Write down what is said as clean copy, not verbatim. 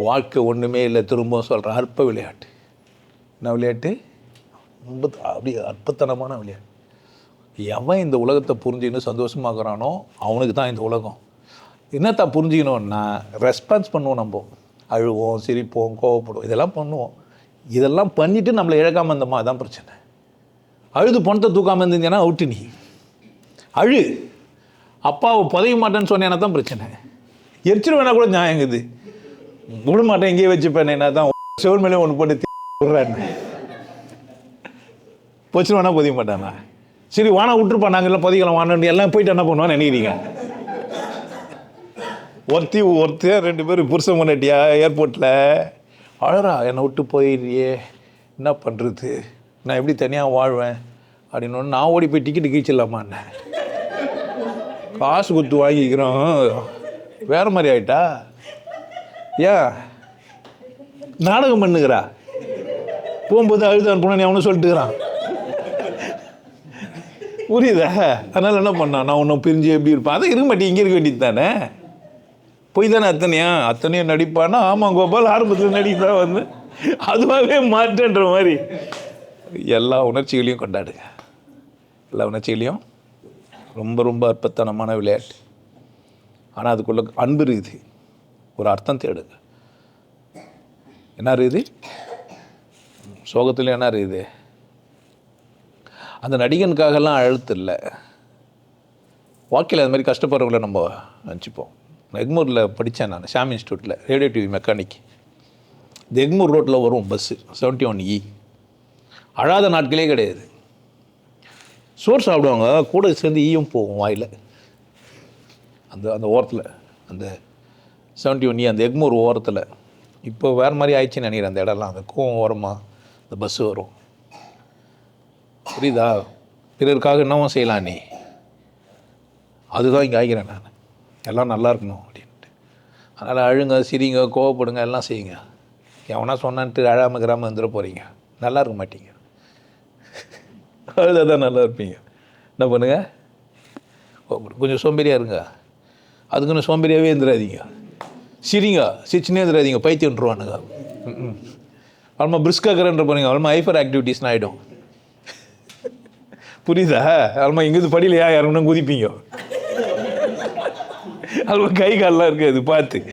வாழ்க்கை ஒன்றுமே இல்லை. திரும்ப சொல்கிறேன், அற்ப விளையாட்டு. என்ன விளையாட்டு? ரொம்ப அப்படியே அற்பத்தனமான விளையாட்டு. எவன் இந்த உலகத்தை புரிஞ்சுன்னு சந்தோஷமாகறானோ அவனுக்கு தான் இந்த உலகம். என்னத்தான் புரிஞ்சுக்கணுன்னா, ரெஸ்பான்ஸ் பண்ணுவோம். நம்ம அழுவோம், சிரிப்போம், கோவப்படுவோம், இதெல்லாம் பண்ணுவோம். இதெல்லாம் பண்ணிவிட்டு நம்மளை இழக்காமல் இருந்தோமா, அதுதான் பிரச்சனை. அழுது பணத்தை தூக்காமல் இருந்தீங்கன்னா அவுட்டு. நீ அழு. அப்பாவை புதைய மாட்டேன்னு சொன்னேன்னா தான் பிரச்சனை. எரிச்சிருவேனா கூட நியாயங்குது. விட மாட்டேன், எங்கேயே வச்சுப்பேன். என்ன தான் செவல் மேலே ஒன்று போட்டு விடுறேன். பொச்சிருவேனா புதிய மாட்டானா? சரி வானா விட்டுருப்பா, நாங்கள் எல்லாம் புதிக்கலாம் வானு எல்லாம் போயிட்டு என்ன பண்ணுவான்னு நினைக்கிறீங்க? ஒருத்தையா 2 பேரும் புருஷன் முன்னாடியா ஏர்போர்ட்டில் அழறா, என்னை விட்டு போயிடுறியே, என்ன பண்ணுறது, நான் எப்படி தனியாக வாழ்வேன் அப்படின்னு. நான் ஓடி போய் டிக்கெட்டு கீழ்ச்சிடலாமான்னு காசு கொடுத்து வாங்கிக்கிறோம். வேறு மாதிரி ஆகிட்டா ஏன் நாடகம் பண்ணுகிறா? போகும்போது அழுது அனுப்பணும் அவனு சொல்லிட்டுக்கிறான். புரியுதா? அதனால் என்ன பண்ணான், நான் ஒன்றும் பிரிஞ்சு எப்படி இருப்பேன். அதை இருக்க மாட்டேன், இங்கே இருக்க வேண்டியது தானே. போய் தானே அத்தனையும் நடிப்பானா? ஆமாம் கோபால், ஆரம்பத்தில் நடிப்பா வந்து அதுவாகவே மாற்றன்ற மாதிரி. எல்லா உணர்ச்சிகளையும் கொண்டாடுங்க. எல்லா உணர்ச்சிகளையும். ரொம்ப ரொம்ப அற்புதமான விளையாட்டு. ஆனால் அதுக்குள்ள அன்பு இருக்குது. ஒரு அர்த்தம் தேடுங்க. என்ன இருக்குது? சோகத்தில் என்ன இருக்குது? அந்த நடிகனுக்காகலாம் அழுத்து இல்லை. வாழ்க்கையில் அது மாதிரி கஷ்டப்படுறவங்கள நம்ம நினச்சிப்போம். எக்மூரில் படித்தேன் நான், ஷாம் இன்ஸ்டியூட்டில் ரேடியோ டிவி மெக்கானிக். இந்த எக்மூர் ரோட்டில் வரும் பஸ்ஸு 71E. அழாத நாட்களே கிடையாது. சோறு சாப்பிடுவாங்க, கூட சேர்ந்து ஈயும் போகும் வாயில். அந்த ஓரத்தில், அந்த 71E அந்த எக்மூர் ஓரத்தில். இப்போ வேறு மாதிரி ஆயிடுச்சுன்னு நினைக்கிறேன் அந்த இடம்லாம். அந்த கோவம் ஓரமாக இந்த பஸ்ஸு வரும். புரியுதா? பிறருக்காக என்னவும் செய்யலாம் நீ. அதுதான் இங்கே ஆகிறேன் நான். எல்லாம் நல்லா இருக்கணும் அப்படின்ட்டு. அதனால் அழுங்க, சிரிங்க, கோவப்படுங்க, எல்லாம் செய்யுங்க. எவனா சொன்னான்ட்டு அழாமல் கிராமல் வந்துட போகிறீங்க, நல்லா இருக்க மாட்டீங்க. அழுதான் நல்லா இருப்பீங்க. என்ன பண்ணுங்க, கொஞ்சம் சோம்பேறியாக இருங்க. அதுக்குன்னு சோம்பேறியாகவே இருந்துடாதீங்க. சிரிங்க, சிரிச்சுனே இருந்துடாதீங்க, பைத்தியன்றுவானுங்க. அவ்வளோ பிரிஸ்காக்கிறன்ற போனீங்க, அவ்வளோ ஹைப்பர் ஆக்டிவிட்டிஸ்னு ஆகிடும். புரியுதா? அவ்வளோ இங்கேருந்து படியிலையா யாருன்னா குதிப்பீங்க. அவ்வளோ கை காலெலாம் இருக்குது அது பார்த்து.